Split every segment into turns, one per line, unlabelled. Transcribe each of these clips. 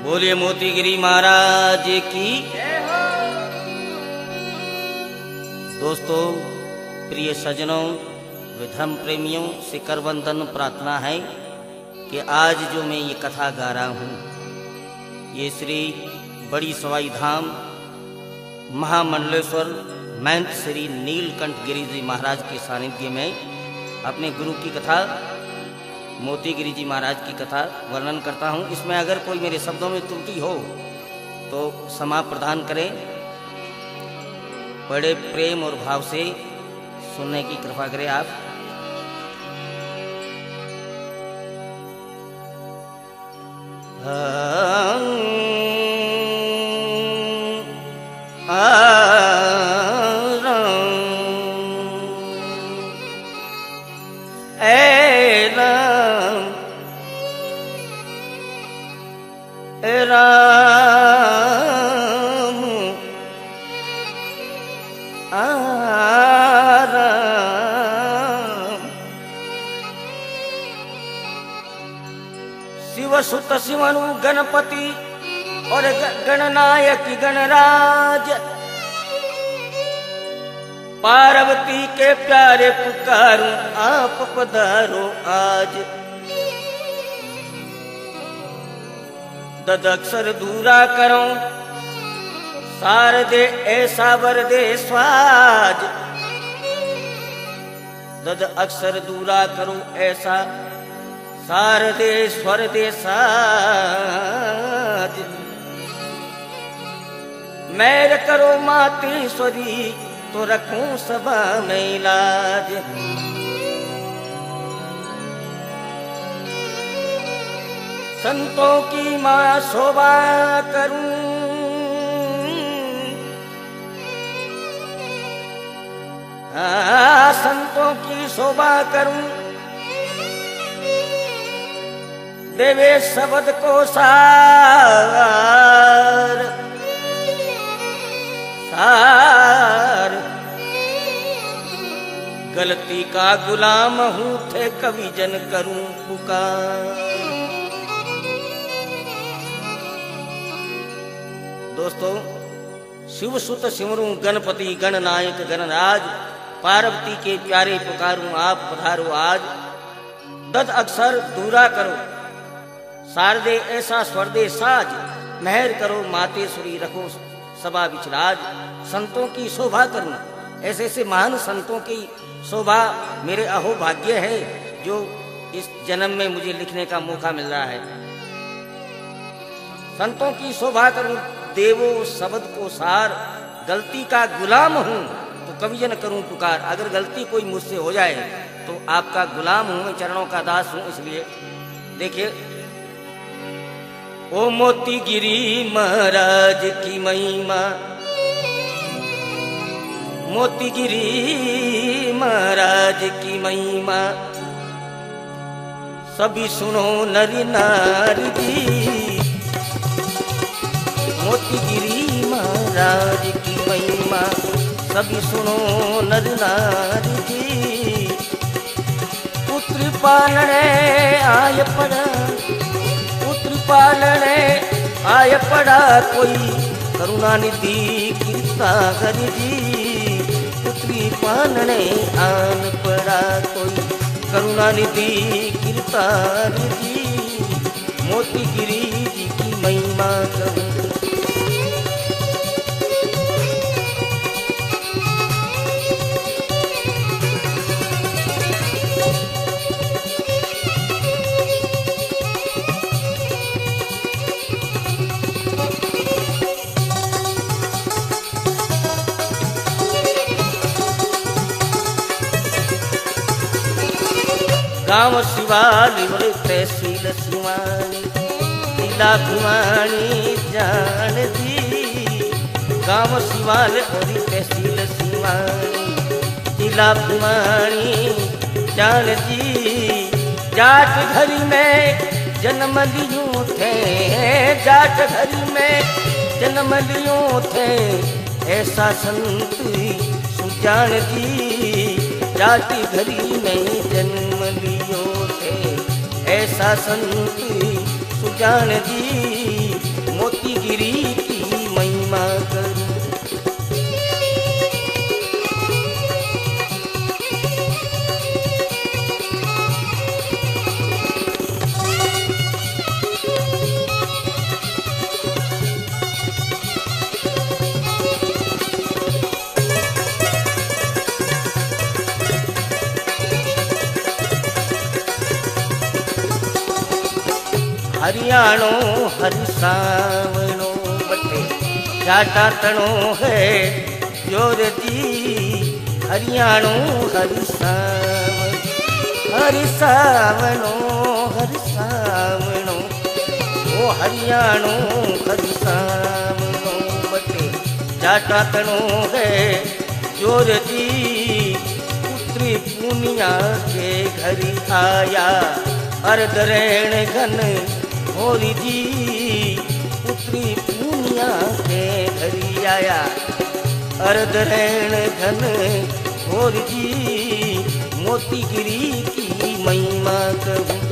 बोलिए मोतीगिरी महाराज की। दोस्तों, प्रिय सज्जनों, धर्म प्रेमियों से करवंदन प्रार्थना है कि आज जो मैं ये कथा गा रहा हूँ, ये श्री बड़ी सवाई धाम महामंडलेश्वर महंत श्री नीलकंठ गिरी जी महाराज के सानिध्य में अपने गुरु की कथा मोतीगिरी जी महाराज की कथा वर्णन करता हूँ। इसमें अगर कोई मेरे शब्दों में त्रुटि हो तो क्षमा प्रदान करें। बड़े प्रेम और भाव से सुनने की कृपा करें आप।
राम शिव सुत शिवनु गणपति और गणनायक गणराज, पार्वती के प्यारे पुकारूं आप पधारो आज। दद अक्षर दूरा करो सार दे ऐसा वर दे स्वाज। दद अक्षर दूरा करो ऐसा सार दे स्वर दे साज। मैर करो मातेश्वरी तो रखूं सभा में इलाज। संतों की माँ शोभा करूं, संतों की शोभा करूं। देवे शब्द को सार सार। गलती का गुलाम हूं थे कवि जन करूं पुकार। दोस्तों, शिव सुत सिमरूं गणपति गणनायक गणराज, पार्वती के प्यारे पुकारूं आप पधारो आज। दद अक्षर दूरा करो सार दे ऐसा स्वर दे साज। मेहर करो मातेश्वरी रखो सभा विचराज। संतों की शोभा करूं, ऐसे ऐसे महान संतों की शोभा मेरे अहोभाग्य है जो इस जन्म में मुझे लिखने का मौका मिल रहा है। संतों की शोभा करूं, देवो शब्द को सार। गलती का गुलाम हूं तो कविजन करूं पुकार। अगर गलती कोई मुझसे हो जाए तो आपका गुलाम हूं, मैं चरणों का दास हूं। इसलिए देखिए, ओ मोतीगिरी महाराज की महिमा, मोतीगिरी महाराज की महिमा। सभी सुनो नर नारी जी, मोतीगिरी महाराज की महिमा। सभी सुनो नर नारी जी। पुत्र पालने आय पड़ा, पुत्र पालने आय पड़ा कोई। करुणा निधि कृपा करि जी, पुत्री पालने आन पड़ा कोई। करुणा निधि कृपा करि जी, मोतीगिरी जी की महिमा करूं। गाँव शिवाली बोले तहसील सिवानी, जिला भिवानी जान जी। गाँव शिवाल और तहसील सिवानी, जिला भिवानी जान जी। जाट घरी में जन्म लियो थे, जाट घरी में जन्म लियो थे। ऐसा संत सुजान जी, जाट घरी में जन्म लियो थे। ऐसा संत सुजान जी, मोतीगिरी की महिमा करूं। हरियाणो हरिसावणो बटे जाटा तणो है जोर दी। हरियाणो हरिसावणो हरिसावणो हरिसावणो ओ हरियाणो हरिसावणो बटे जाटा तणो है जोर दी। पुत्री पुनिया के घर आया अर्धरेण घन होरी जी। पुत्री पूनिया के घरी आया अर्धरेण घन होरी जी। मोतीगिरी की महिमा करूं।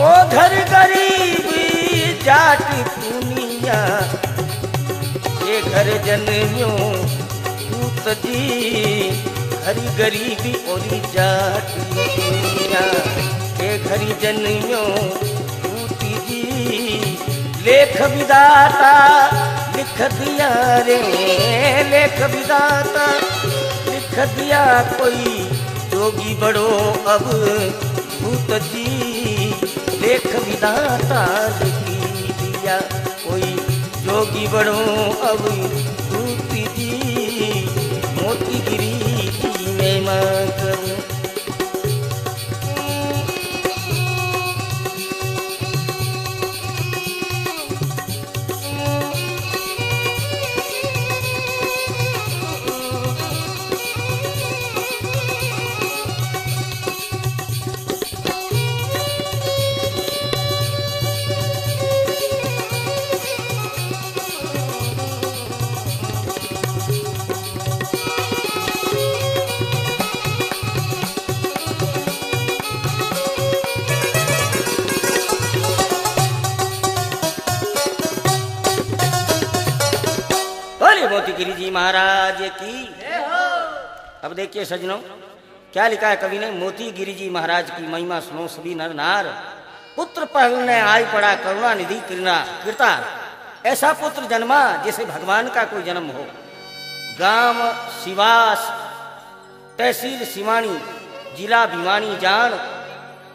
ओ घर गरीबी जाट दुनिया ये घर जन्मियों पूत जी। घर गरीबी और जाट दुनिया ये घर जन्मियों पूत जी। लेख विदाता लिख दिया रे लेख विदाता लिख दिया कोई जोगी बड़ो अब भूत जी। लेख विदाता लिखी दिया कोई जोगी बड़ो अब भूत जी। मोतीगिरी की महिमा करूं। मोतीगिरी जी महाराज की। अब देखिए सजनों क्या लिखा है कवि ने। मोतीगिरी जी महाराज की महिमा सुनो सभी नर नार। पुत्र पहलने आई पड़ा करुणा निधि कृता। ऐसा पुत्र जन्मा जैसे भगवान का कोई जन्म हो। गांव सिवास तहसील सिवानी जिला भिवानी जान।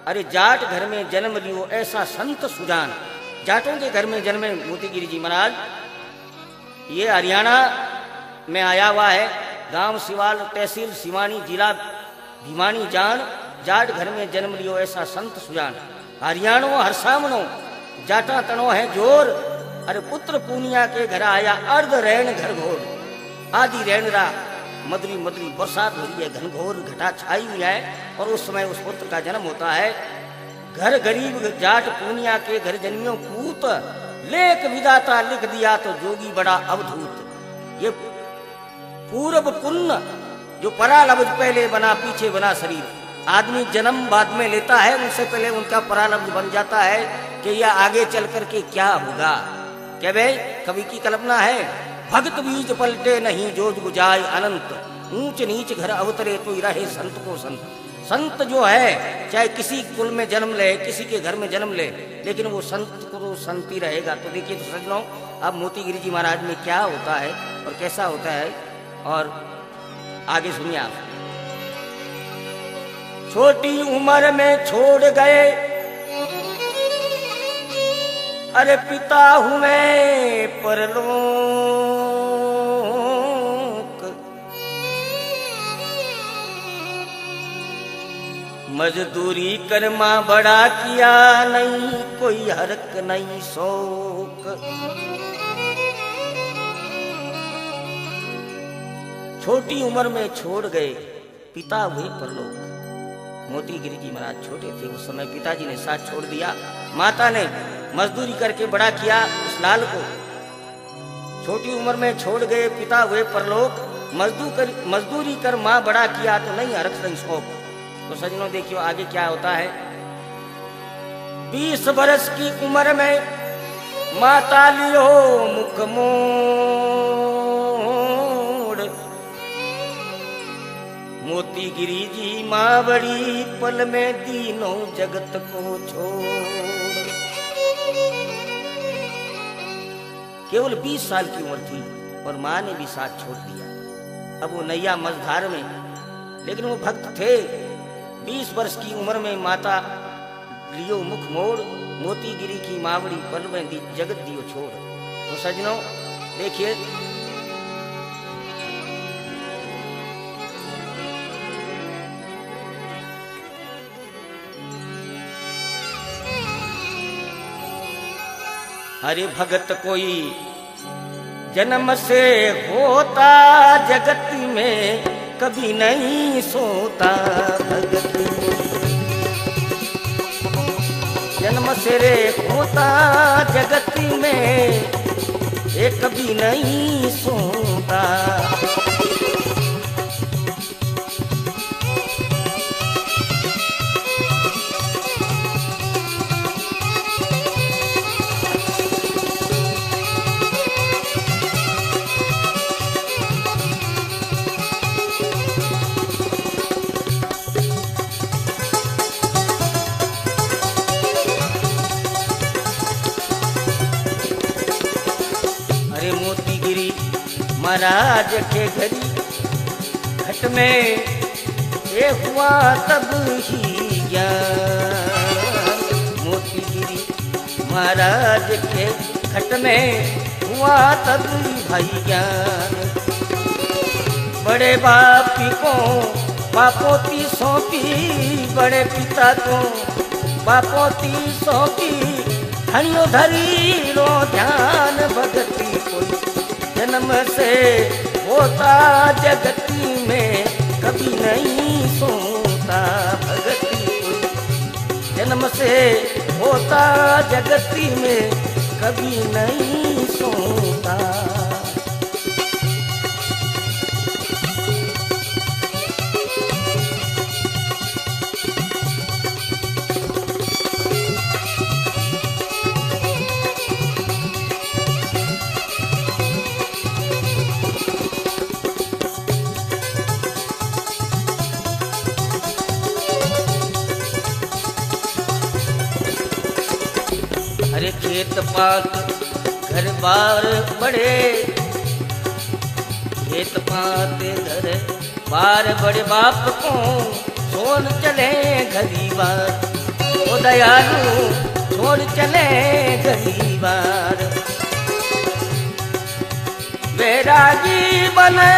अरे जाट घर में जन्म लियो ऐसा संत सुजान। जाटों के घर में जन्मे मोतीगिरी जी महाराज। ये हरियाणा में आया हुआ है। गांव सिवाल तहसील सिवानी जिला भिवानी जान। जाट घर में जन्म लियो ऐसा संत सुजान। हरियाणो हरसामनो जाटा तणो है जोर। अरे पुत्र पूनिया के घर आया अर्ध रैन घर घोर। आदि रैनरा मधुरी मधुरी बरसात हो रही है। घनघोर घटा छाई हुई है और उस समय उस पुत्र का जन्म होता है। घर गरीब जाट पूनिया के घर जन्मियों पूत। लेख विदाता लिख दिया तो जोगी बड़ा अवधूत। ये पूर्व पुण्य जो परा लफ्ज पहले बना पीछे बना शरीर। आदमी जन्म बाद में लेता है उनसे पहले उनका परा लफ्ज बन जाता है कि यह आगे चल करके क्या होगा। क्या भाई कवि की कल्पना है। भगत बीज पलटे नहीं जोज गुजाय अनंत। ऊंच नीच घर अवतरे तो रहे संत को संत। संत जो है चाहे किसी कुल में जन्म ले किसी के घर में जन्म ले लेकिन वो संत को तो संत ही रहेगा। तो देखिए तो सजनों अब मोतीगिरी जी महाराज में क्या होता है और कैसा होता है और आगे सुनिए आप। छोटी उम्र में छोड़ गए अरे पिता हूं मैं परलोक। मजदूरी कर माँ बड़ा किया, नहीं कोई हरक नहीं शौक। छोटी उम्र में छोड़ गए पिता हुए परलोक। मोती गिरी जी महाराज छोटे थे उस समय, पिताजी ने साथ छोड़ दिया। माता ने मजदूरी करके बड़ा किया उस लाल को। छोटी उम्र में छोड़ गए पिता हुए परलोक। मजदूरी कर माँ बड़ा किया तो नहीं हरक नहीं शौक। तो सजनों देखियो आगे क्या होता है। 20 बरस की उम्र में माता लियो मुख मोड़। मोती गिरी जी माँ बड़ी पल में दीनों जगत को छोड़। केवल 20 साल की उम्र थी और माँ ने भी साथ छोड़ दिया। अब वो नैया मझधार में, लेकिन वो भक्त थे। 20 वर्ष की उम्र में माता लियो मुख मोड़। मोती गिरी की मावड़ी पल में जगत दियो छोड़। तो सजनों देखिए, हरि भगत कोई जन्म से होता, जगत में कभी नहीं सोता। भगत जन्म से रे होता, जगत में ये कभी नहीं सोता। महाराज के घरी घट में ये हुआ तब ही ज्ञान। मोती गिरी महाराज के घट में हुआ तब भाई ज्ञान। बड़े बाप को बापोती सौंपी, बड़े पिता को बापोती सौंपी। धनियो धरी लो ध्यान, भगती कोई जन्म से होता, जगती में कभी नहीं सोता। भगती कोई जन्म से होता, जगती में कभी नहीं सोता। खेत पात घर बार बड़े, खेत पात घर बार बड़े। बाप को छोड़ चले गरीबार, ओ दयालु छोड़ चले गरीबार। बैरागी बने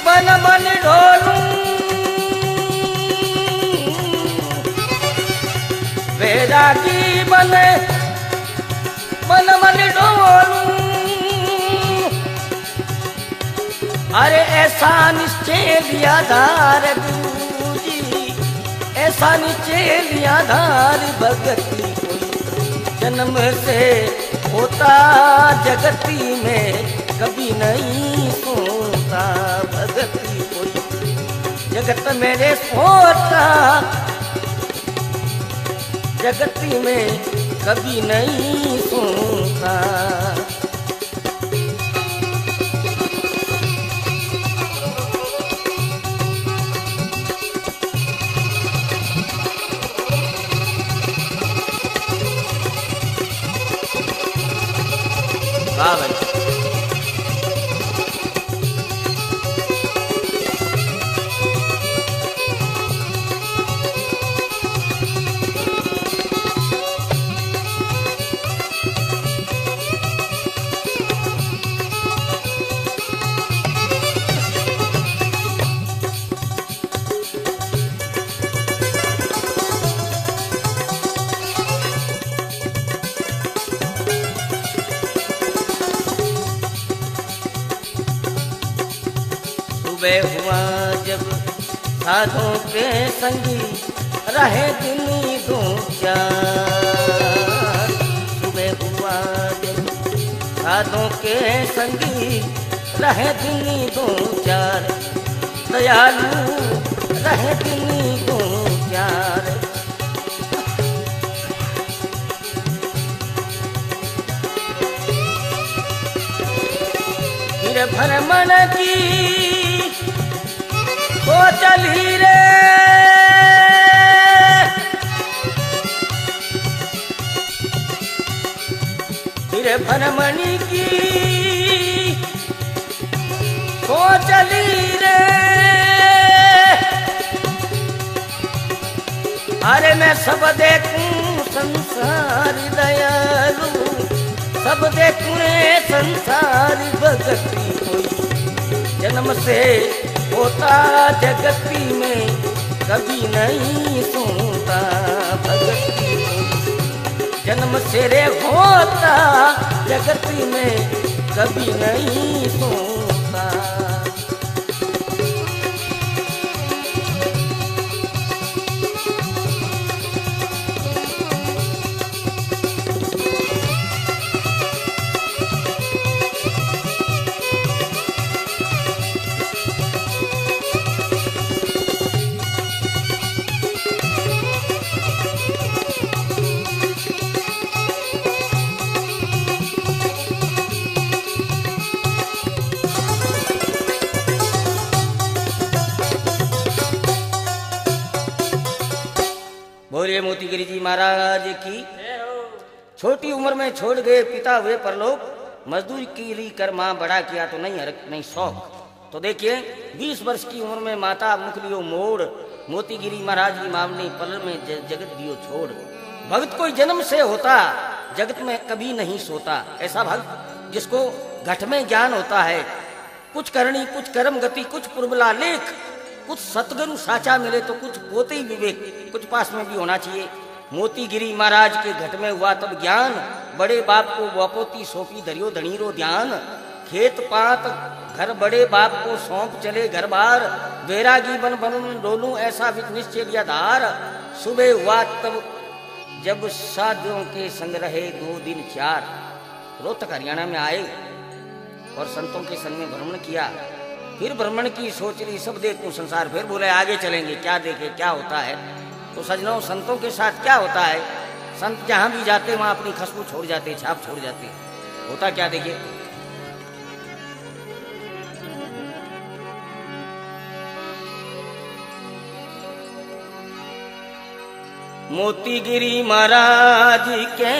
बन बन ढोलूं, बैरागी बने मन मन डोलूं। अरे ऐसा निश्चय लिया धार गुरु जी, ऐसा निश्चय लिया धार। भगती कोई जन्म से होता, जगती में कभी नहीं सोता। भगती कोई जगत मेरे सोता, जगती में कभी नहीं सोता। वाह भाई। सुबह हुआ जब साधों के संगी रहे दिन दो चार। सुबह हुआ जब साधों के संगी रहे दिन दो चार। दयालु रहे दिन दो चार। फिर भ्रमण की तो चली रे। फिर भ्रमण की तो चली रे। अरे मैं सब देखूं संसार दयालु, सब देखूं संसार भगती कोई। जन्म से होता जगती में कभी नहीं सुनता भगती कोई। जन्म से रे होता जगती में कभी नहीं सुनता। बोलिए मोतीगिरी जी महाराज की। छोटी उम्र में छोड़ गए पिता हुए परलोक, मजदूरी की कर माँ बड़ा किया तो नहीं हरक नहीं शौक। तो देखिए 20 वर्ष की उम्र में माता मुख लियो मोड़। मोतीगिरी महाराज की मामले पल में जगत दियो छोड़। भक्त कोई जन्म से होता जगत में कभी नहीं सोता। ऐसा भक्त जिसको घट में ज्ञान होता है। कुछ करनी कुछ कर्म गति कुछ पुरबला लेख। कुछ सतगुरु साचा मिले तो कुछ पोते ही विवेक कुछ पास में भी होना चाहिए। मोतीगिरी महाराज के घट में हुआ तब ज्ञान। बड़े बाप को वपोती सौंपी धरियो धनीरो ध्यान। खेत पात घर बड़े बाप को सौंप चले घर बार। बैरागी बन बन डोलूं ऐसा निश्चय लिया धार। सुबह हुआ तब जब साधुओं के संग रहे 2 दिन 4। रोहतक हरियाणा में आए और संतों के संग में भ्रमण किया। फिर भ्रमण की सोच ली सब देखूं संसार। फिर बोले आगे चलेंगे क्या देखे क्या होता है। तो सजनों संतों के साथ क्या होता है। संत जहां भी जाते वहां अपनी खुशबू छोड़ जाते छाप छोड़ जाते। होता क्या देखिए। मोतीगिरी महाराज के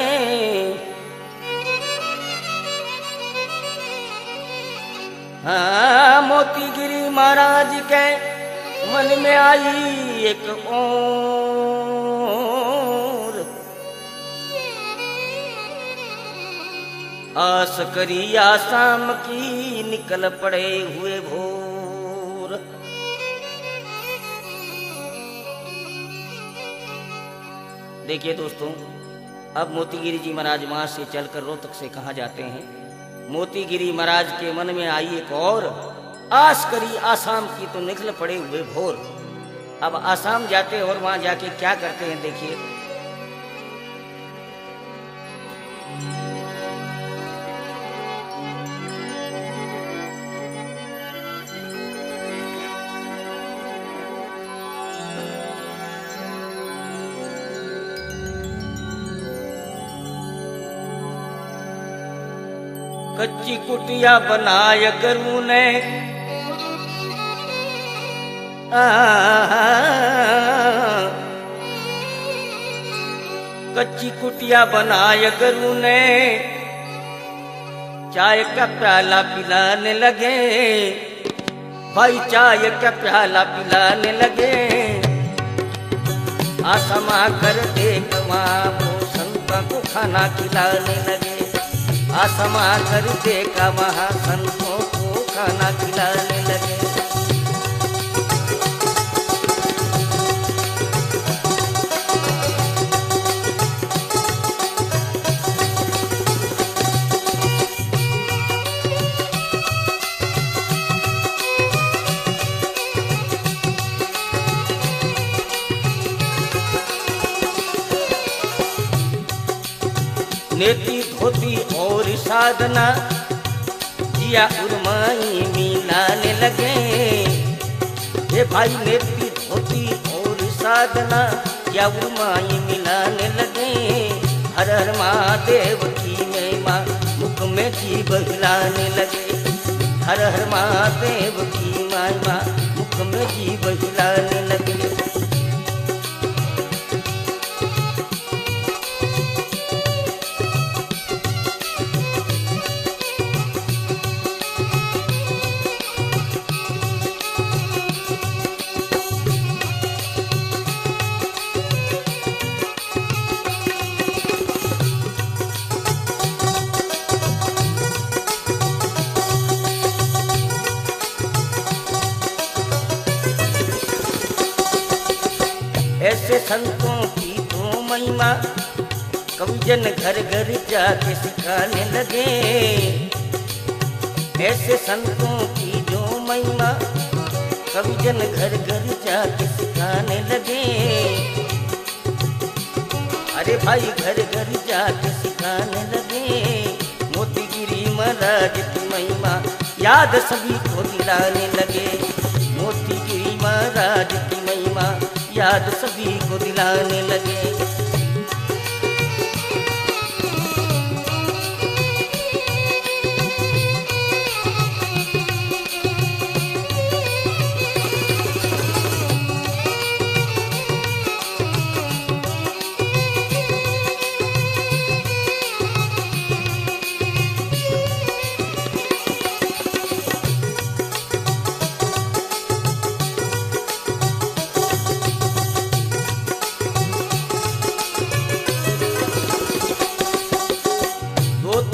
हाँ मोतीगिरी महाराज के मन में आई एक और। आस करी आसाम की निकल पड़े हुए भोर। देखिए दोस्तों अब मोतीगिरी जी महाराज वहां से चलकर रोहतक से कहाँ जाते हैं। मोतीगिरी महाराज के मन में आई एक और। आस करी आसाम की तो निकल पड़े हुए भोर। अब आसाम जाते और वहां जाके क्या करते हैं देखिए। कच्ची कुटिया बनाय गरू ने कच्ची कुटिया बनाय गरू ने। चाय का प्याला पिलाने लगे भाई चाय का प्याला पिलाने लगे। आसमा कर देख वहाँ वो संतों को खाना खिलाने लगे। आसमा कर देखा वहाँ संतों को खाना खिलाने लगे। और साधना जिया उर्माई मिलाने लगे। ये भाई नेति धोती और साधना जिया उर्माई मिलाने लगे। हर हर महादेव की महिमा मुख में जीभ हिलाने लगे। हर हर महादेव की महिमा मुख में जीभ हिलाने लगे। ऐसे संतों की तो महिमा कविजन घर घर जाके सिखाने लगे। ऐसे संतों की जो महिमा कविजन घर घर जाके सिखाने लगे। अरे भाई घर घर जाके सिखाने लगे। मोतीगिरी महाराज की महिमा याद सभी को दिलाने लगे। मोतीगिरी महाराज की महिमा याद सभी को दिलाने लगे।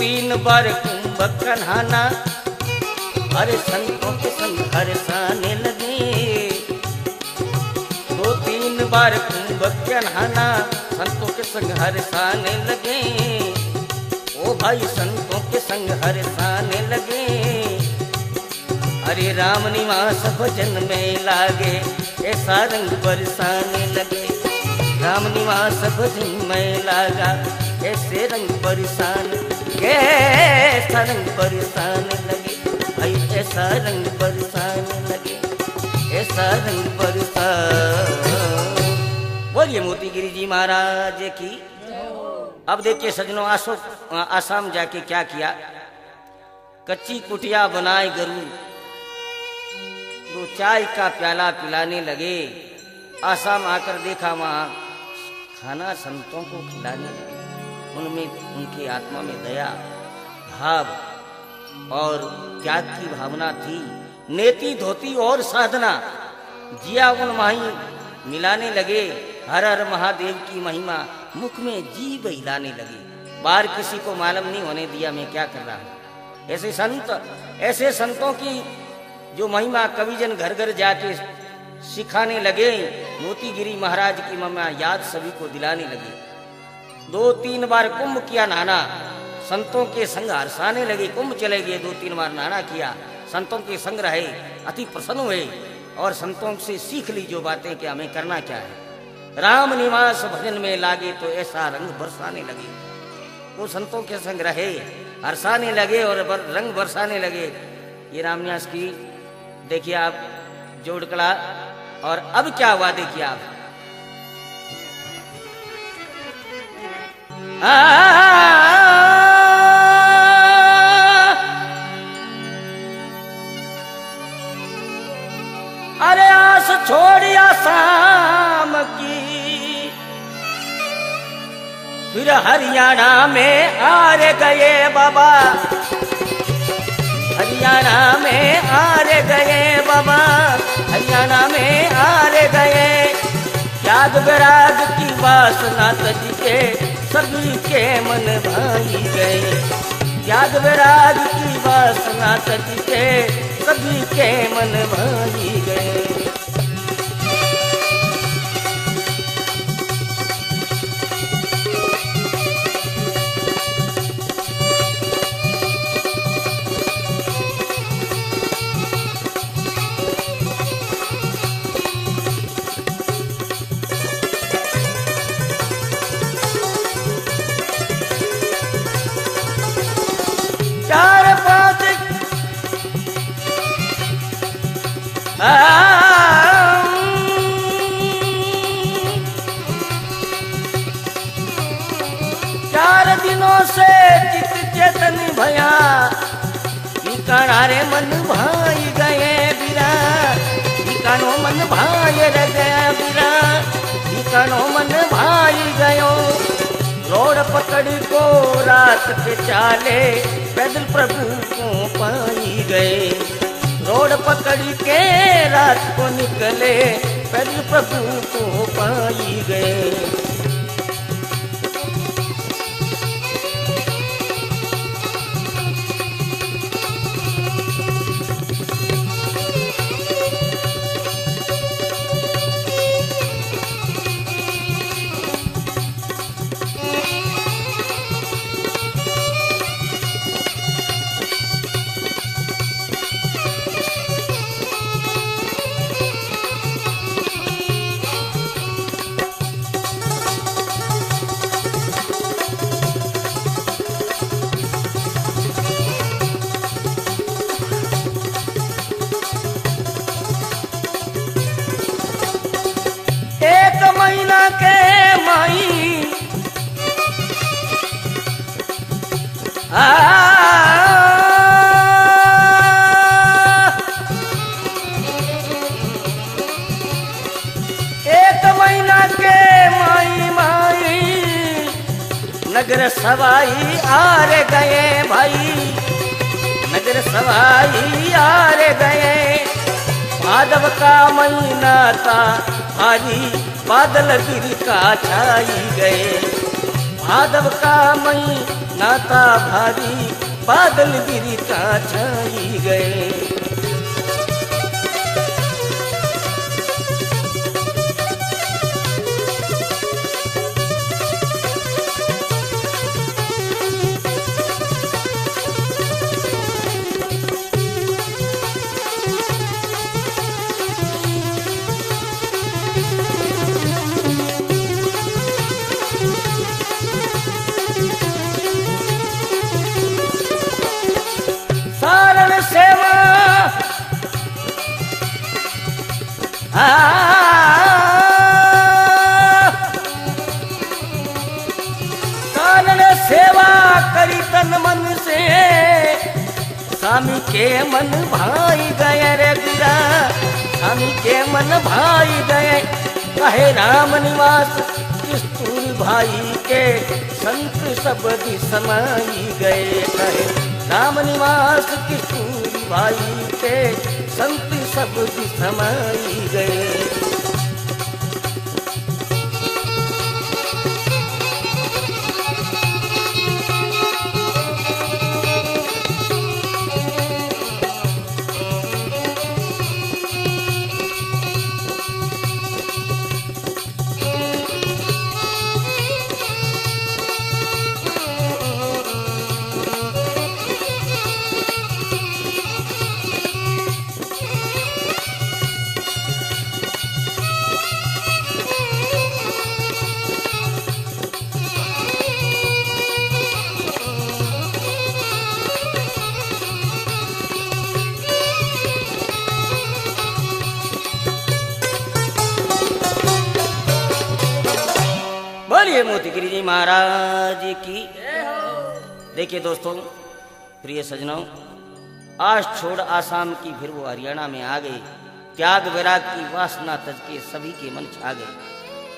तीन बार कुंभ नहाना हरे संतों के संग हरसाने लगे। दो तीन बार कुंभ नहाना संतों के संग हरसाने लगे। ओ भाई संतों के संग हरसाने लगे। हरे राम निवास भजन में लागे ऐसा रंग बरसाने लगे। राम निवास भजन में लागा ऐसे रंग बरसान ऐसा रंग बरसाने लगे। भाई ऐसा रंग बरसाने लगे। ऐसा रंग बरसान। बोलिए मोतीगिरी जी महाराज की। अब देखिए सजनों आसाम जाके क्या किया। कच्ची कुटिया बनाए गरू दो चाय का प्याला पिलाने लगे। आसाम आकर देखा वहां खाना संतों को खिलाने लगे। उनमें उनकी आत्मा में दया भाव और त्याग की भावना थी। नेति धोती और साधना जिया उन माही मिलाने लगे। हर हर महादेव की महिमा मुख में जीभ हिलाने लगे। बाहर किसी को मालूम नहीं होने दिया मैं क्या कर रहा हूं। ऐसे संतों की जो महिमा कविजन घर घर जाके सिखाने लगे। मोतीगिरी महाराज की महिमा याद सभी को दिलाने लगे। दो तीन बार कुंभ किया नहाना संतों के संग हरसाने लगे। कुंभ चले गए, दो तीन बार नहाना किया, संतों के संग रहे, अति प्रसन्न हुए और संतों से सीख ली जो बातें कि हमें करना क्या है। राम निवास भजन में लागे तो ऐसा रंग बरसाने लगे। वो संतों के संग रहे, हरसाने लगे और रंग बरसाने लगे। ये रामन्यास की देखिए आप जोड़कला। और अब क्या हुआ देखिए आप। अरे आस छोड़िया शाम की फिर हरियाणा में आ रे गए बाबा। हरियाणा में आ रे गए बाबा। हरियाणा में आ रे गए। त्याग विराग की वासना तज के सभी के मन भाई गए। त्याग विराग की वासना तज के सभी के मन भाई गए। चार दिनों से चित चेतन भया, बीकाना रे मन भाई गए बिरा, बीकानो मन भाई रह गया बिरा, बीकानो मन भाई गयो। रोड पकड़ को रात के चाले, पैदल प्रभु को पाई गए। रोड पकड़ के रात को निकले, पैदल प्रभु को पाई गए। महीना के माई एक महीना के माई नगर सवाई आर गए भाई, नगर सवाई आर गए। भादव का महीना था भारी, बादल गिर का छाई गए। भादव का महीना था भारी, बादल गिर का छाई गए। सेवा कारण सेवा करी तन मन से, स्वामी के मन भाई गए रे बिरा, स्वामी के मन भाई गए। कहे राम निवास किस्तूरी भाई के, संत शब्द समाई गए। कहे राम निवास किस्तूरी भाई के, संत शब्द समाई गए। बोलिए मोतीगिरी जी महाराज की। देखिए दोस्तों, प्रिय सजनों, आज छोड़ आसाम की फिर वो हरियाणा में आ गए। त्याग वैराग की वासना तज के सभी के मन छा गए।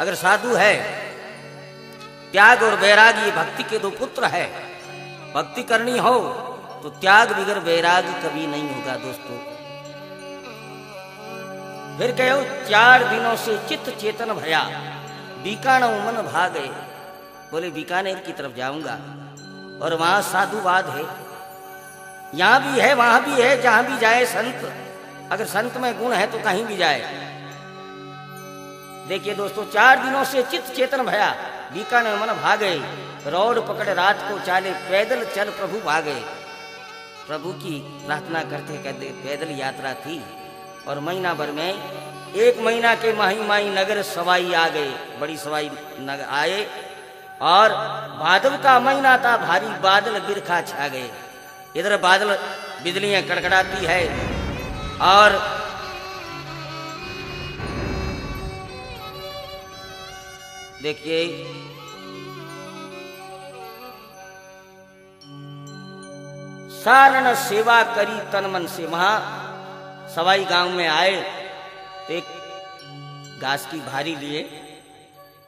अगर साधु है, त्याग और वैराग ये भक्ति के दो पुत्र है। भक्ति करनी हो तो त्याग बिगर वैराग कभी नहीं होगा दोस्तों। फिर कहो 4 दिनों से चित्त चेतन भया, बीकानो मन भागे। बोले बीकानेर की तरफ जाऊंगा और वहां साधुवाद है, यहां भी है वहां भी है, जहां भी जाए संत। अगर संत में गुण है तो कहीं भी जाए। देखिए दोस्तों, 4 दिनों से चित्त चेतन भया, बीकानेर मन भागे। रोड पकड़ रात को चाले, पैदल चल प्रभु भागे। प्रभु की प्रार्थना करते करते पैदल यात्रा थी और महीना भर में 1 महीना के माही नगर सवाई आ गए। बड़ी सवाई नगर आए और भादव का महीना था, भारी बादल बिरखा छा गए। इधर बादल बिजलियां कड़कड़ाती है और
देखिए सारण सेवा करी तन मन से। वहां सवाई गांव में आए तो एक घास की भारी लिए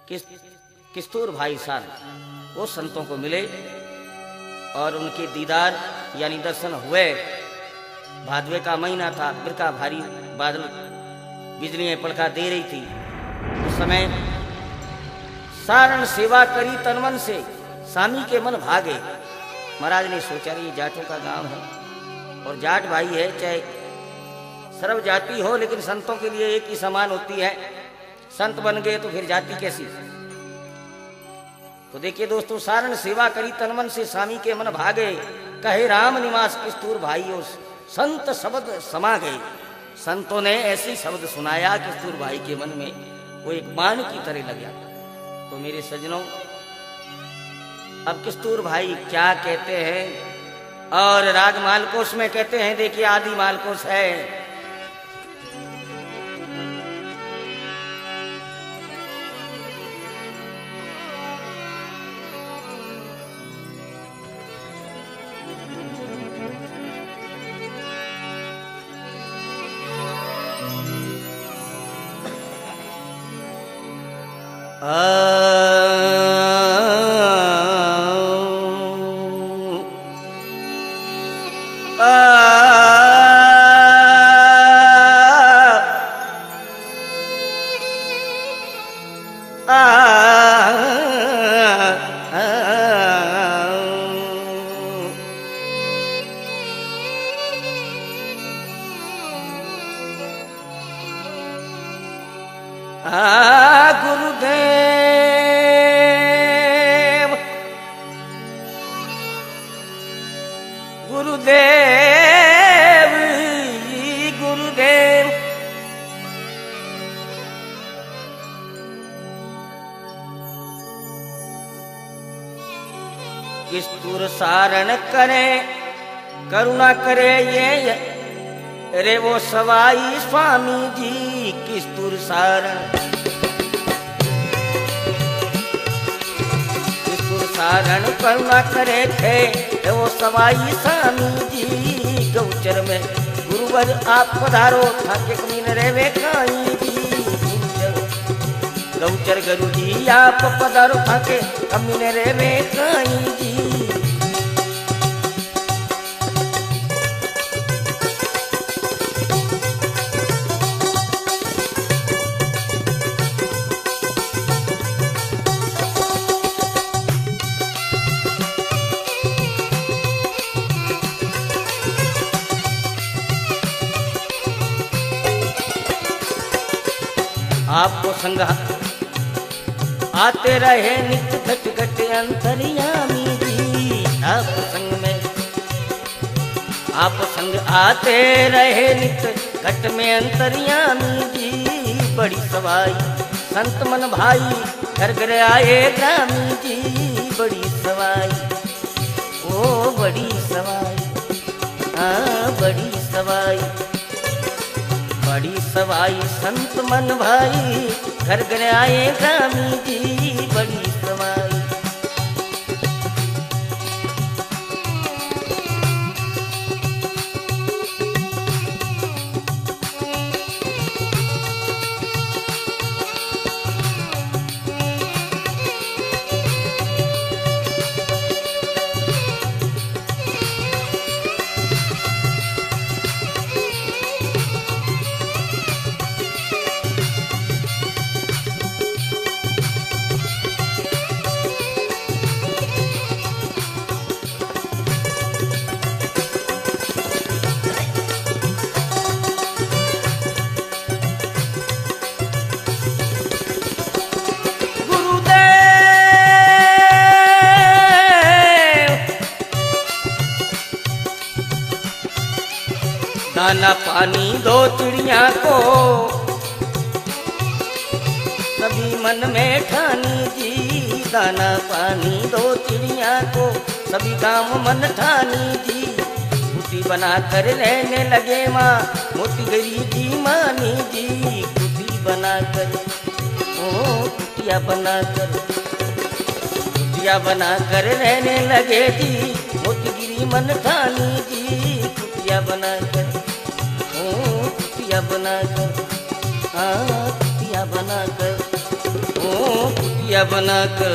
किस्तूर भाई सार वो संतों को मिले और उनके दीदार यानी दर्शन हुए। भादवे का महीना था, बिरका भारी बादल बिजलियां पड़का दे रही थी। उस समय सारण सेवा करी तनमन से, स्वामी के मन भागे। महाराज ने सोचा ये जाटों का गांव है और जाट भाई है, चाहे सर्व जाति हो, लेकिन संतों के लिए एक ही समान होती है। संत बन गए तो फिर जाति कैसी। तो देखिए दोस्तों, सारण सेवा करी तनमन से, स्वामी के मन भागे। कहे राम निवास किस्तूर भाई और संत शब्द समा गए। संतों ने ऐसे शब्द सुनाया किस्तूर भाई के मन में वो एक बाण की तरह लग गया। तो मेरे सज्जनों, अब किस्तूर भाई क्या कहते हैं और राग मालकोस में कहते हैं, देखिए आदि मालकोस है। किस्तूर सारण करे करुणा करे ये रे वो सवाई स्वामी जी। किस्तूर सारण करुणा करे थे रे वो सवाई स्वामी जी। गौचर में गुरुवर आप पधारो था के कमीन रे वे खाई जी। गौचर गुरु जी आप पधारो था के कमीन रे वे खाई जी। आपको संग आते रहे नित्य घट घट अंतर्यामी जी। आप संग आते रहे नित्य घट में अंतर्यामी जी। बड़ी सवाई संत मन भाई घर घर आए ग्रामी जी। बड़ी सवाई ओ बड़ी सवाई, हाँ बड़ी सवाई, बड़ी सवाई संत मन भाई घर घर आए ग्रामी जी। बड़ी सवाई दाना पानी दो चिड़िया को सभी मन में ठानी जी। दाना पानी दो चिड़िया को सभी गांव मन ठानी जी। कुटी बना कर रहने लगे माँ मोती गरी जी मानी जी। कुटी बना कर ओ कुटी कुटिया बनाकर रहने लगे जी मोतीगिरी मन ठानी जी। कुटिया बनाकर कुटिया बनाकर कुटिया बनाकर कुटिया बनाकर।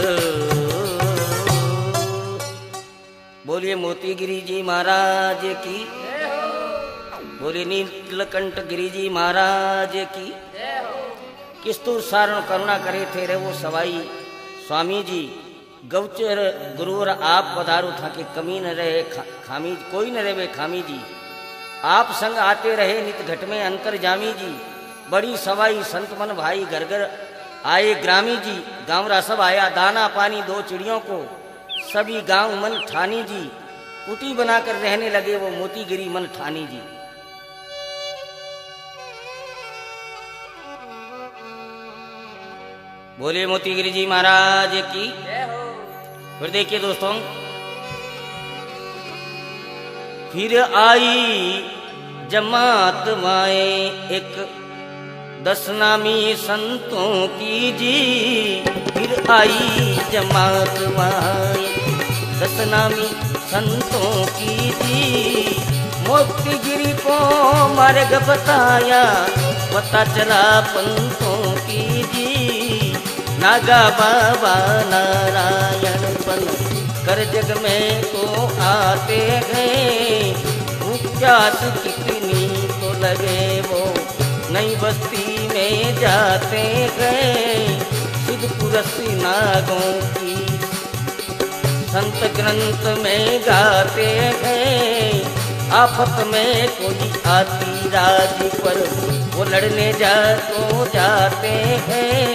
बोलिए मोतीगिरी जी महाराज की, बोलिए नीलकंठ गिरी जी महाराज की। किस्तूर सारण करुणा करे थे रे वो सवाई स्वामी जी। गौचर गुरुवर आप पधारो था कि कमी न रहे खामी, कोई न रहे खामी जी। आप संग आते रहे नित घट में अंतर जामी जी। बड़ी सवाई संत मन भाई घर घर आए ग्रामी जी। गांवरा सब आया दाना पानी दो चिड़ियों को, सभी गांव मन ठानी जी। कुटी बनाकर रहने लगे वो मोतीगिरी मन ठानी जी। बोले मोतीगिरी जी महाराज की। फिर देखिए दोस्तों, फिर आई जमात माए एक 10 नामी संतों की जी। फिर आई जमात माए 10 नामी संतों की जी। मोतीगिरी को मार्ग बताया पता चला पंतों की जी। नागा बाबा नारायण बन कर जग में तो आते हैं। प्यास कितनी तो लगे वो नई बस्ती में जाते हैं। सिद्धपुरुष नागों की संत ग्रंथ में गाते हैं। आफत में कोई आती राज पर वो लड़ने जा तो जाते हैं।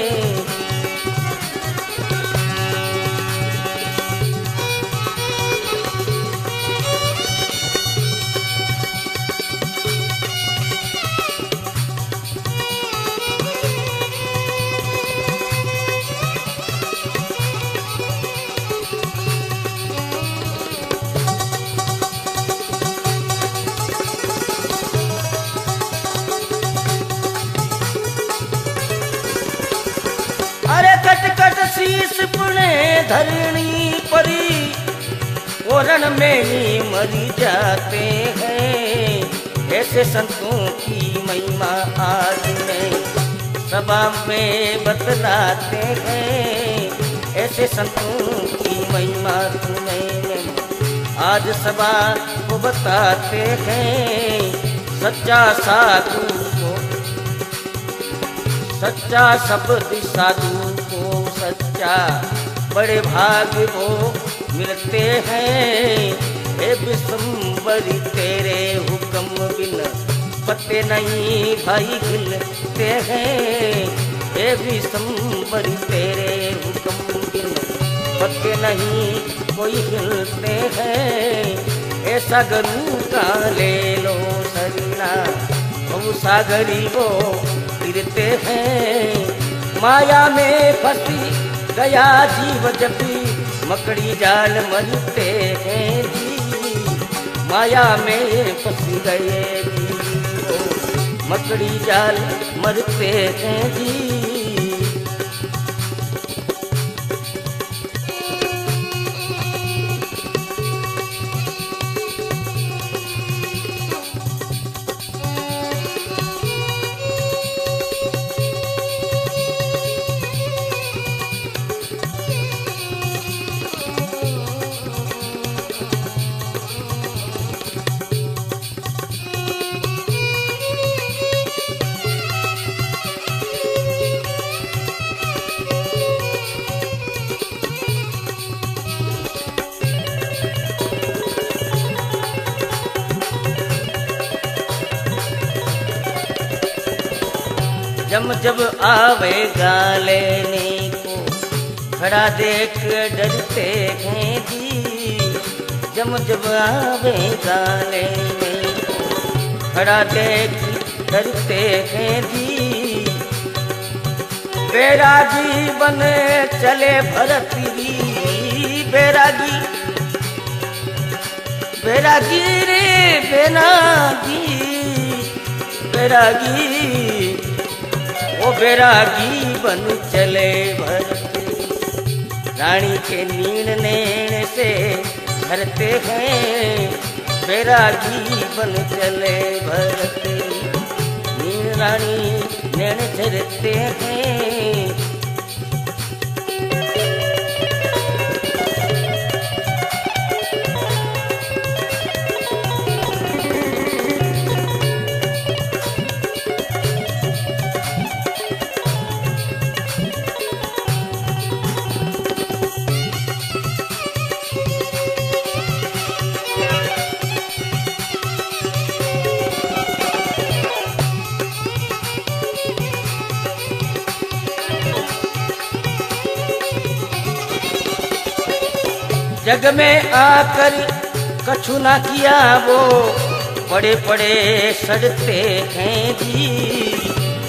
शीश पुणे धरणी परी ओरण में ही मरी जाते हैं। ऐसे संतों की महिमा आज में सभा में बतलाते हैं। ऐसे संतों की महिमा तुम्हें आज सभा को बताते हैं। सच्चा साधु को सच्चा शब्द साधु को सच्चा बड़े भाग वो मिलते हैं। हे विश्वम्भरी तेरे हुक्म बिन पत्ते नहीं भाई हिलते हैं। हे विश्वम्भरी तेरे हुक्म बिन पत्ते नहीं कोई हिलते हैं। ऐसा गरु का ले लो सरीना वो सागरी वो गिरते हैं। माया में फंसी गया जीव जबी मकड़ी जाल मरते हैं जी। माया में फंसी गए जीव मकड़ी जाल मरते हैं जी। जब आवेगा लेने को खड़ा देख डरते हैं जी। जब आवेगा लेने को खड़ा देख डरते हैं जी। बैरागी बने चले भरतरी बैरागी बैरागी रे बैरागी बैरागी
वो बैरागी बन चले भरत, रानी के नीण नैण से भरते हैं, बैरागी बन चले भरत, नीण रानी नैण झरते हैं। जग में आकर कछु ना किया वो, पड़े पड़े सड़ते हैं जी,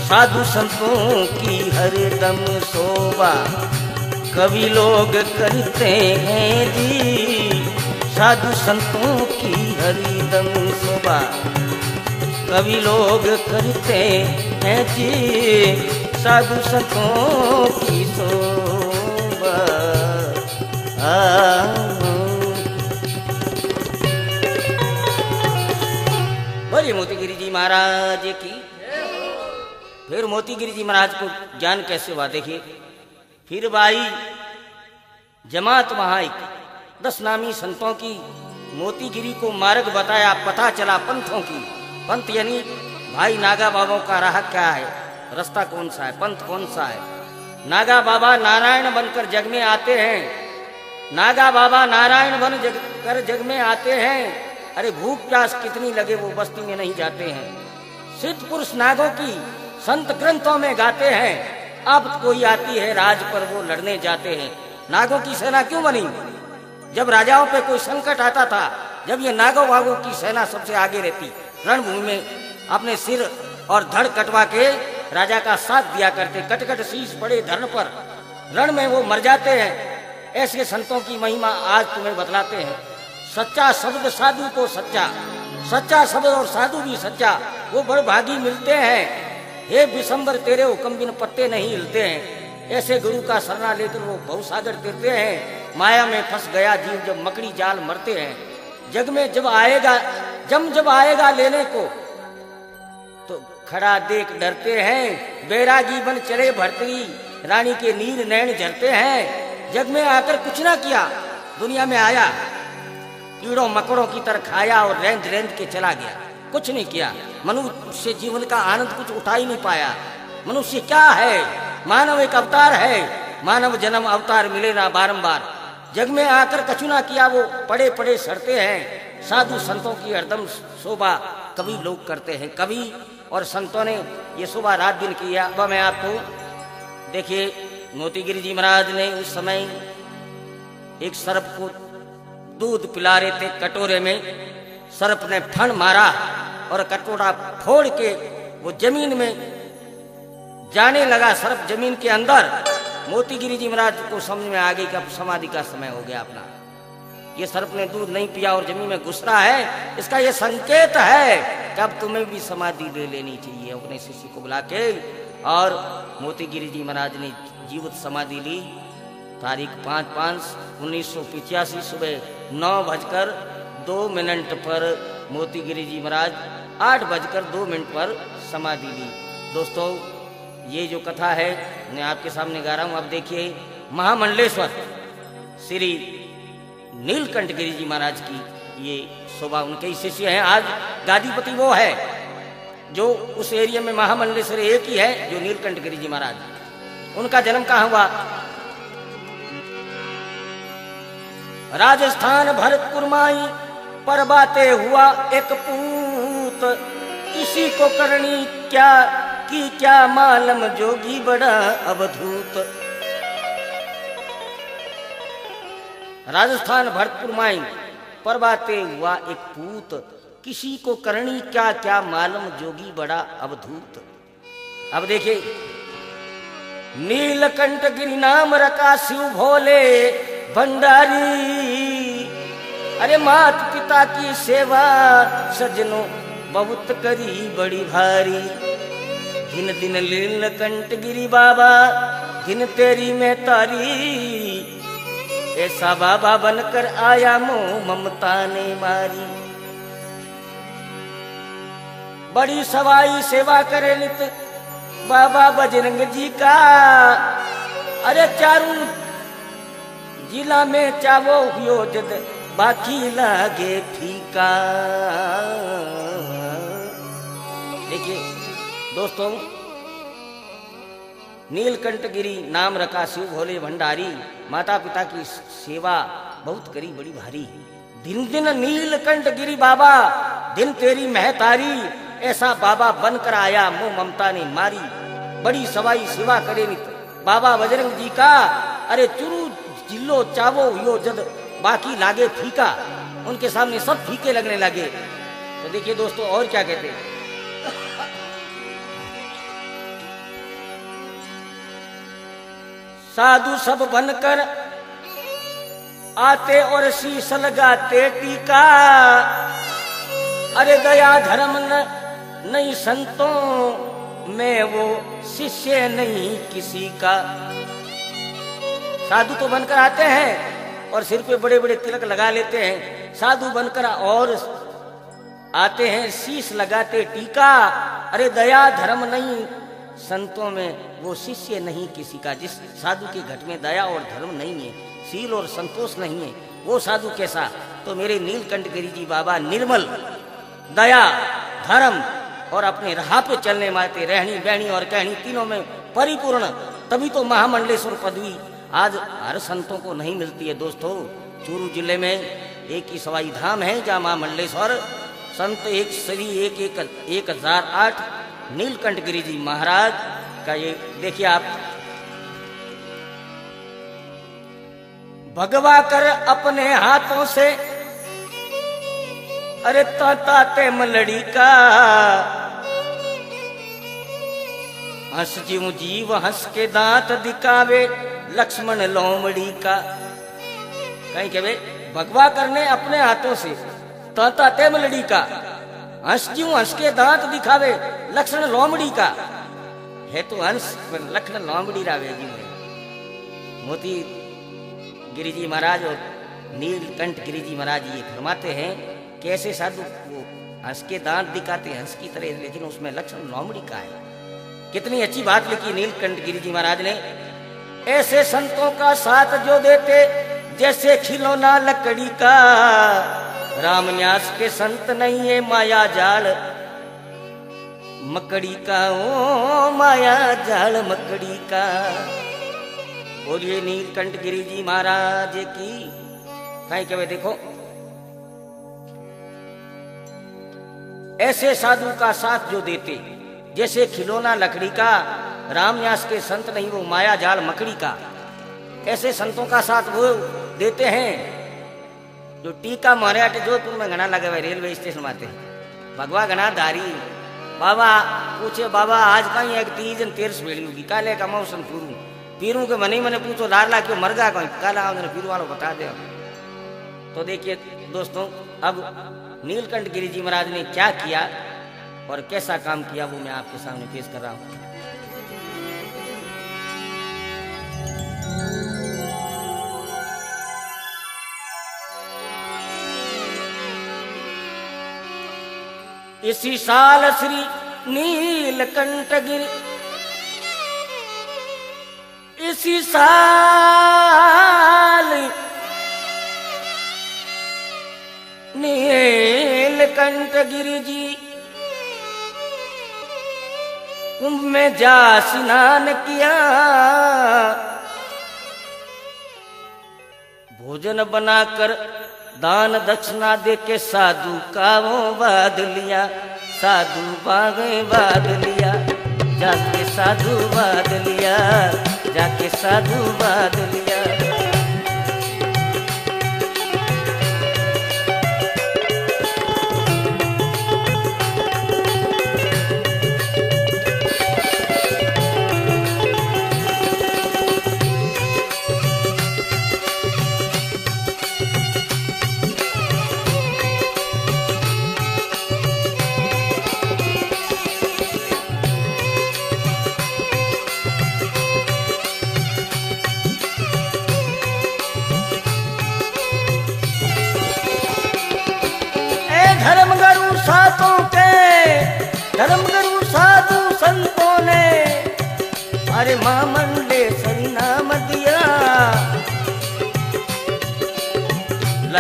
साधु संतों की हरदम शोभा कवि लोग करते हैं जी, साधु संतों की हरदम शोभा कवि लोग करते हैं जी, साधु संतों की शोभा। बोलिए मोतीगिरी जी महाराज की। फिर मोतीगिरी जी महाराज को ज्ञान कैसे हुआ देखिए। फिर भाई जमात वहां 10 नामी संतों की मोतीगिरी को मार्ग बताया, पता चला पंथों की। पंथ यानी भाई नागा बाबा का राह क्या है, रास्ता कौन सा है, पंथ कौन सा है। नागा बाबा नारायण बनकर जग में आते हैं, नागा बाबा नारायण बन कर जग में आते हैं। अरे भूख प्यास कितनी लगे वो बस्ती में नहीं जाते हैं। सिद्ध पुरुष नागों की संत ग्रंथों में गाते हैं, अब कोई आती है राज पर वो लड़ने जाते हैं। नागों की सेना क्यों बनी? जब राजाओं पे कोई संकट आता था, जब ये नागों वागों की सेना सबसे आगे रहती, रणभूमि में अपने सिर और धड़ कटवा के राजा का साथ दिया करते, कट कट शीश पड़े धरण पर, रण में वो मर जाते हैं। ऐसे संतों की महिमा आज तुम्हें बतलाते हैं। सच्चा शब्द साधु को सच्चा, सच्चा शब्द और साधु भी सच्चा, वो बड़ भागी मिलते हैं। हे विशंबर तेरे हुक्म बिन पत्ते नहीं हिलते हैं। ऐसे गुरु का शरणा लेकर वो भवसागर तिरते हैं। माया में फंस गया जीव जब मकड़ी जाल मरते हैं। जग में जब आएगा लेने को तो खड़ा देख डरते हैं। बैरागी बन चले भरतरी, रानी के नीर नैन झरते हैं। जग में आकर कुछ ना किया, दुनिया में आया, कीड़ों मकड़ों की तरह खाया और रेंद रेंद के चला गया, कुछ नहीं किया। मनुष्य जीवन का आनंद कुछ उठा ही नहीं पाया। मनुष्य क्या है? मानव एक अवतार है, मानव जन्म अवतार मिले ना बारंबार। जग में आकर कछु ना किया, वो पड़े पड़े सड़ते हैं। साधु संतों की हरदम शोभा कवि लोग करते हैं। कवि और संतों ने ये शोभा रात दिन किया। अब मैं आपको देखिए, मोतीगिरी जी महाराज ने उस समय एक सर्प को दूध पिला रहे थे कटोरे में। सर्प ने फण मारा और कटोरा फोड़ के वो जमीन में जाने लगा। सर्प जमीन के अंदर। मोतीगिरी जी महाराज को समझ में आ गई कि अब समाधि का समय हो गया अपना। ये सर्प ने दूध नहीं पिया और जमीन में घुस रहा है, इसका ये संकेत है कि अब तुम्हें भी समाधि ले लेनी चाहिए। अपने शिष्य को बुला के और मोतीगिरी जी महाराज ने जीवित समाधि ली। तारीख 5/5/1985 सुबह 9:02 पर मोतीगिरी जी महाराज 8:02 पर समाधि ली। दोस्तों, ये जो कथा है मैं आपके सामने गा रहा हूँ। अब देखिए, महामंडलेश्वर श्री नीलकंठ गिरी जी महाराज की ये शोभा, उनके ही शिष्य हैं। आज गादीपति वो है जो उस एरिया में महामंडलेश्वर एक ही है जो नीलकंठ गिरी जी महाराज। उनका जन्म कहाँ हुआ? राजस्थान भरतपुर माई पर बाते हुआ एक पूत, किसी को करनी क्या की क्या मालम, जोगी बड़ा अवधूत। राजस्थान भरतपुर माई पर बाते हुआ एक पूत, किसी को करनी क्या क्या मालूम, जोगी बड़ा अवधूत। अब देखिए, नीलकंठ गिरि नाम रखा शिव भोले भंडारी। अरे मात पिता की सेवा सजनों बहुत करी बड़ी भारी। दिन दिन नीलकंठ गिरी बाबा, दिन तेरी मैं तारी, ऐसा बाबा बनकर आया मोह ममता ने मारी। बड़ी सवाई सेवा करे नित बाबा बजरंग जी का, अरे चारों जिला में चावो हुयो जद बाकी लागे फीका। देखिए दोस्तों, नीलकंठ गिरी नाम रखा शिव भोले भंडारी, माता पिता की सेवा बहुत करी बड़ी भारी। दिन दिन नीलकंठ गिरी बाबा, दिन तेरी महतारी, ऐसा बाबा बनकर आया मोह ममता ने मारी। बड़ी सवाई सेवा करे नित बाबा बजरंग जी का, अरे चुरू जिल्लो चावो यो जद बाकी लागे फीका। उनके सामने सब फीके लगने लगे। तो देखिए दोस्तों और क्या कहते हैं, साधु सब बनकर आते और शीश लगाते टीका, अरे दया धर्म नहीं संतों में वो शिष्य नहीं किसी का। साधु तो बनकर आते हैं और सिर पे बड़े बड़े तिलक लगा लेते हैं, साधु बनकर और आते हैं शीश लगाते टीका, अरे दया धर्म नहीं संतों में वो शिष्य नहीं किसी का। जिस साधु के घट में दया और धर्म नहीं है, शील और संतोष नहीं है, वो साधु कैसा। तो मेरे नीलकंठ गिरी जी बाबा निर्मल दया धर्म और अपने राह पे चलने माते, रहनी बहनी और कहनी तीनों में परिपूर्ण, तभी तो महामंडलेश्वर पदवी आज हर संतों को नहीं मिलती है। दोस्तों चूरू जिले में एक ही सवाई धाम है जहाँ महामंडलेश्वर संत एक श्री 1008 नीलकंठ गिरी जी महाराज का ये देखिए आप, भगवा कर अपने हाथों से, अरे ताते मलड़ी का, हंस जीव जीव हंस के दांत दिखावे लक्ष्मण लोमड़ी का। कहीं कहे भगवा करने अपने हाथों से ताते मलड़ी का, हंस जीव हंस के दांत दिखावे लक्ष्मण लोमड़ी का। है तो हंस लक्ष्मण लोमड़ी रावे जी में। मोती गिरी जी महाराज और नीलकंठ गिरी जी महाराज ये फरमाते हैं कैसे साधु वो हंस के दांत दिखाते हंस की तरह, लेकिन उसमें लक्ष्मण लोमड़ी का है। कितनी अच्छी बात लिखी नीलकंठ गिरी जी महाराज ने। ऐसे संतों का साथ जो देते जैसे खिलौना लकड़ी का, रामन्यास के संत नहीं है माया जाल मकड़ी का, ओ माया जाल मकड़ी का। बोलिए नीलकंठ गिरी जी महाराज की। कहीं कहे देखो ऐसे साधु का साथ जो देते जैसे खिलौना लकड़ी का, रामन्यास के संत नहीं वो माया जाल मकड़ी का। ऐसे संतों का साथ वो देते हैं जो टीका मारे जोधपुर में घना लगे हुए रेलवे स्टेशन में आते हैं। भगवा घना धारी बाबा पूछे बाबा आज कहीं एक तीज तेरस भेड़ी होगी काले का मौसम पीरू के मनी मैंने पूछो लाडला क्यों मर गया कहीं काला पीरू वालों बता दे। तो देखिए दोस्तों अब नीलकंठ गिरी जी महाराज ने क्या किया और कैसा काम किया वो मैं आपके सामने पेश कर रहा हूं। इसी साल श्री नीलकंठ गिरी, इसी साल नीलकंठ गिरी जी कुंभ में जा स्नान किया, भोजन बनाकर दान दक्षिणा दे के साधु का वो बाध लिया, साधु बागे बाध लिया, जाके साधु बाध लिया, जाके साधु बाध लिया।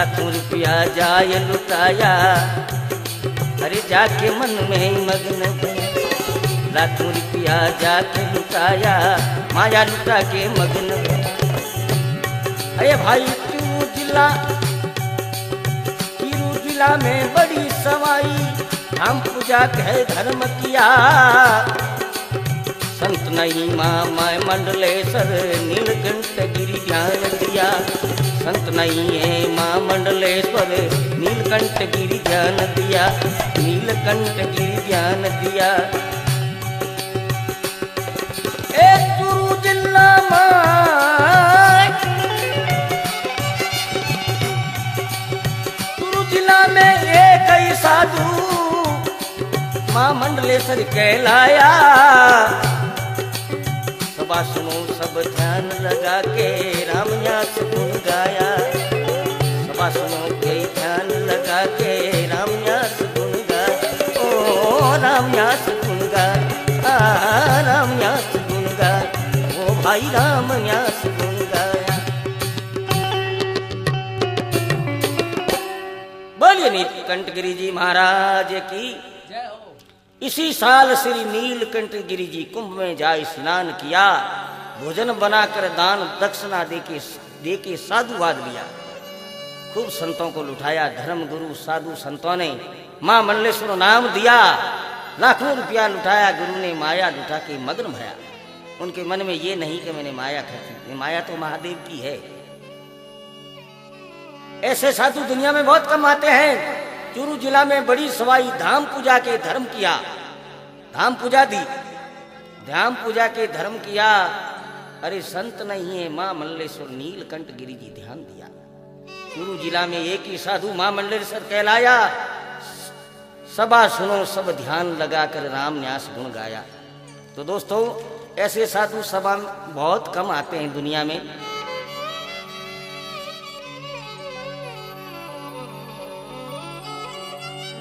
लाखों रुपया जाय लुटाया, अरे जाके मन में मग्न भया। लाखों रुपया जाके लुटाया, माया लुटा के मग्न भया। अरे भाई चूरू जिला में बड़ी सवाई, हम पूजा कह धर्म किया। संत नहीं माय मंडलेश्वर नीलकंठ गिरि ध्यान दिया। संत नहीं है माँ मंडलेश्वर नीलकंठ गिरि ध्यान दिया। नीलकंठ गिरि ध्यान दिया। ए चूरू जिला में एक ही साधु माँ मंडलेश्वर कहलाया। सबा सुनो सब ध्यान लगा के राम न्यास गुण गाया। सबा सुनो के ध्यान लगा के राम न्यास गुण गाया। ओ राम न्यास गुण गाया, राम न्यास गुण गाया। ओ भाई राम न्यास गुण गाया। बोलिए नीलकंठ गिरि जी महाराज की। इसी साल श्री नीलकंठ गिरि जी कुंभ में जाए स्नान किया। भोजन बनाकर दान दक्षिणा देके साधुवाद लिया। खूब संतों को लुटाया। धर्म गुरु साधु संतों ने माँ मंडलेश्वर नाम दिया। लाखों रुपया लुटाया। गुरु ने माया लुटा के मग्न भया। उनके मन में ये नहीं कि मैंने माया खर्ची, माया तो महादेव की है। ऐसे साधु दुनिया में बहुत कम आते हैं। चूरू जिला में बड़ी सवाई धाम पूजा के धर्म किया। धाम पूजा दी, धाम पूजा के धर्म किया। अरे संत नहीं है माँ मंडलेश्वर नीलकंठ गिरि जी ध्यान दिया। चूरू जिला में एक ही साधु माँ मंडलेश्वर कहलाया। सबा सुनो सब ध्यान लगाकर राम न्यास गुण गाया। तो दोस्तों ऐसे साधु सभा बहुत कम आते हैं दुनिया में।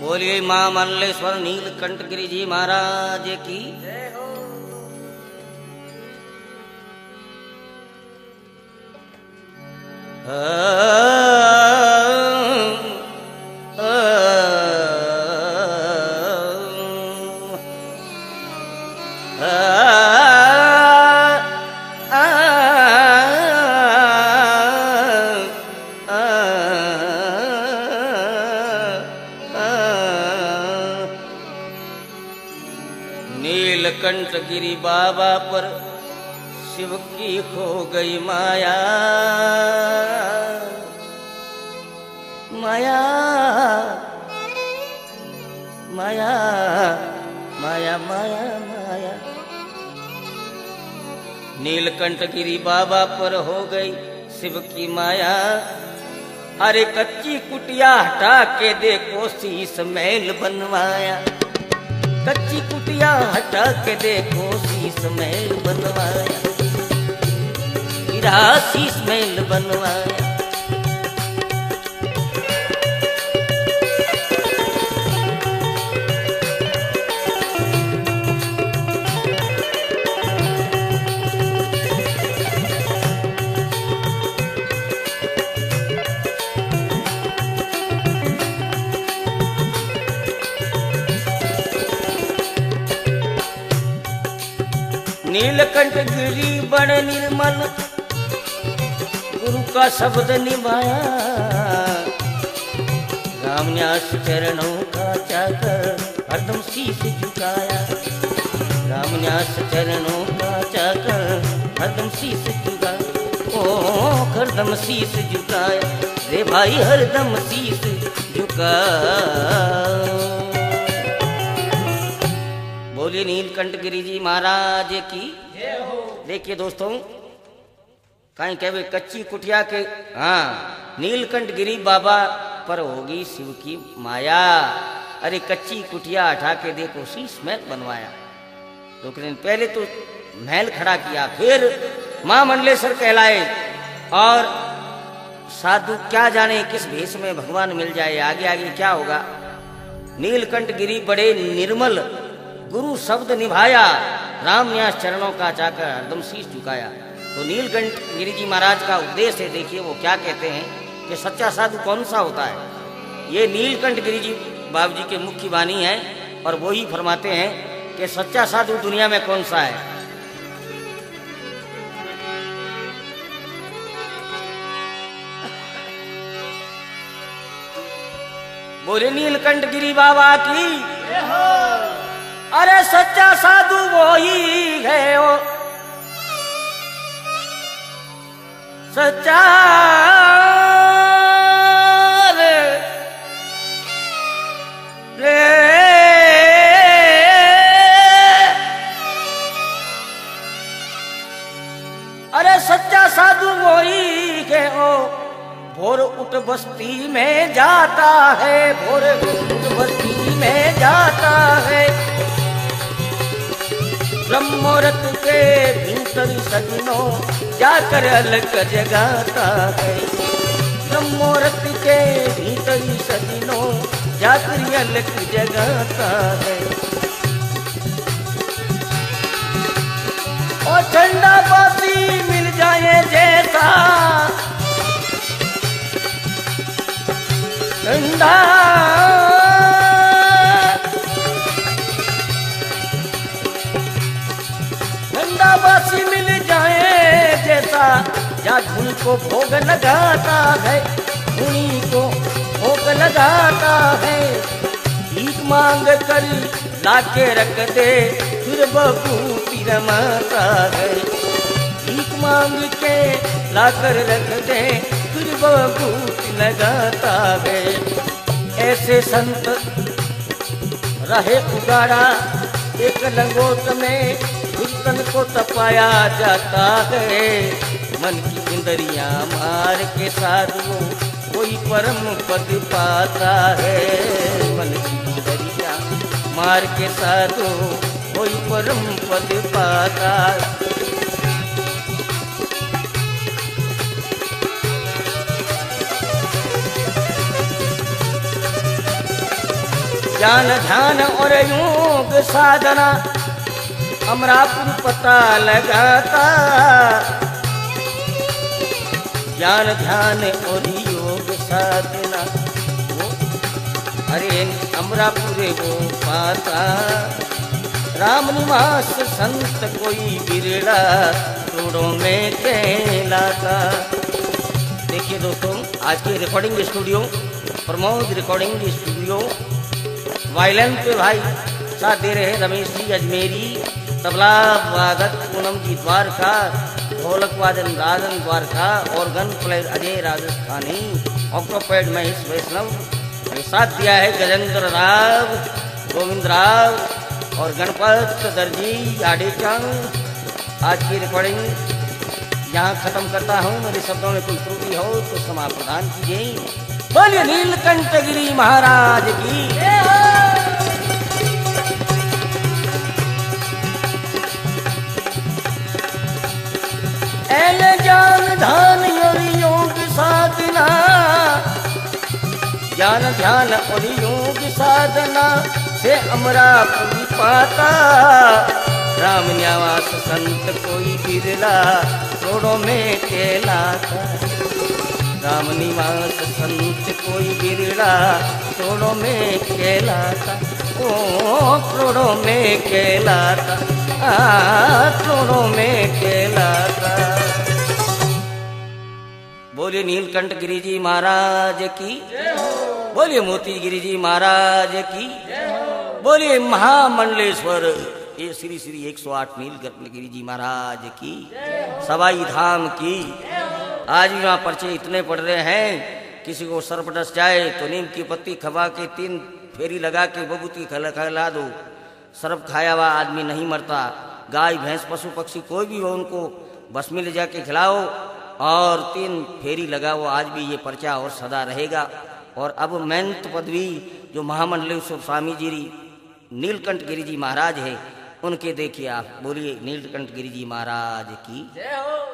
बोलिए माँ मंडलेश्वर नीलकंठ गिरि जी महाराज की। नीलकंठ गिरि बाबा पर शिव की हो गई माया। माया माया माया माया माया। नीलकंठ गिरि बाबा पर हो गई शिव की माया। अरे कच्ची कुटिया हटा के देखो शीश महल बनवाया। कच्ची कुटिया हटा के देखो शीश महल बनवाया। हीरा शीश महल बनवाया। नीलकंठ गिरि बड़ निर्मल गुरु का शब्द निभाया। राम न्यास चरणों का चाकर हरदम शीश झुकाया। राम न्यास चरणों का चाकर हरदम शीश झुकाया। ओ हरदम शीश झुकाया रे भाई हरदम शीश झुकाया। बोलिए नीलकंठ गिरि जी महाराज की। देखिए दोस्तों कहीं कहे कच्ची कुटिया के नीलकंठ गिरि बाबा पर होगी शिव की माया। अरे कच्ची कुटिया हटा के देखो शीश महल बनवाया। तो पहले तो महल खड़ा किया, फिर माँ मंडलेश्वर कहलाए। और साधु क्या जाने किस भेष में भगवान मिल जाए, आगे आगे क्या होगा। नीलकंठ गिरि बड़े निर्मल गुरु शब्द निभाया। राम न्यास चरणों का चाकर हरदम शीश झुकाया। तो नीलकंठ गिरि जी महाराज का उपदेश है, देखिए वो क्या कहते हैं। कि सच्चा साधु कौन सा होता है। ये नीलकंठ गिरी जी बाबू जी के मुख्य वाणी है और वो ही फरमाते हैं कि सच्चा साधु दुनिया में कौन सा है। बोले नीलकंठ गिरी बाबा की, अरे सच्चा साधु वो ही है ओ सच्चा रे अरे सच्चा साधु वो ही है ओ भोर उठ बस्ती में जाता है, भोर उठ बस्ती में जाता है, ब्रह्मोरत के भीतर सजनों जाकर अलग जगाता है, ब्रह्मोरत के भीतर सजनों जाकर अलग जगाता है। और ठंडा बाती मिल जाए जैसा ठंडा ठंडा बासी मिल जाए जैसा, या धुन को भोग लगाता है, धुनी को भोग लगाता है, भीख मांग कर लाके रख दे फिर बबूती रमाता है, भीख मांग के लाकर रख दे फिर बबूती लगाता है। ऐसे संत रहे उगाड़ा एक लंगोट में कीर्तन को तपाया जाता है, मन की इंद्रियां मार के साधु कोई परम पद पाता है, मन की इंद्रियां मार के साधु कोई परम पद पाता है। ज्ञान ध्यान और योग साधना अमरापुर पता लगाता, ज्ञान ध्यान और योग साधना वो अरे अमरापुर वो पाता, राम निवास संत कोई बिरड़ा करोड़ों में कहलाता। देखिए दोस्तों, आज के recording studio Pramod recording studio violin पे भाई साथ दे रहे हैं रमेश जी अजमेरी, तबला वादक पूनम जी द्वारका, ढोलक वादन Rajan Dwarka, organ player Ajay Rajasthani, octopad Mahesh Vaishnav, साथ दिया है गजेंद्र राव, गोविंद राव और गणपत दर्जी आडेचंग। आज की रिकॉर्डिंग यहाँ खत्म करता हूँ, मेरे शब्दों में कोई त्रुटि हो तो क्षमा प्रदान कीजिए। बोलिए नीलकंठ गिरी महाराज की। ज्ञान ध्यान और योग साधना, ज्ञान ध्यान और योग साधना से अमरापुर पाता, राम निवास संत कोई बिरला करोड़ों में कहलाता, राम निवास संत कोई बिरला करोड़ों में कहलाता, ओ करोड़ों में कहलाता, करोड़ों में कहलाता। बोलिए नीलकंठ गिरी जी महाराज की, बोलिए मोती गिरी जी महाराज की, बोलिए महामंडलेश्वर ये श्री श्री 108 नीलकंठ गिरी जी महाराज की, सवाई धाम की। आज भी वहाँ पर्चे इतने पड़ रहे हैं, किसी को सर्प डस जाए तो नीम की पत्ती खवा के 3 फेरी लगा के बबूती खिला दो, सर्प खाया हुआ आदमी नहीं मरता। गाय भैंस पशु पक्षी कोई भी हो उनको बस में ले जाके खिलाओ और 3 फेरी लगाओ, आज भी ये पर्चा और सदा रहेगा। और अब महंत पदवी जो महामंडलेश्वर स्वामी जी नीलकंठ गिरी जी महाराज है, उनके देखिए आप। बोलिए नीलकंठ गिरी जी महाराज की जय हो।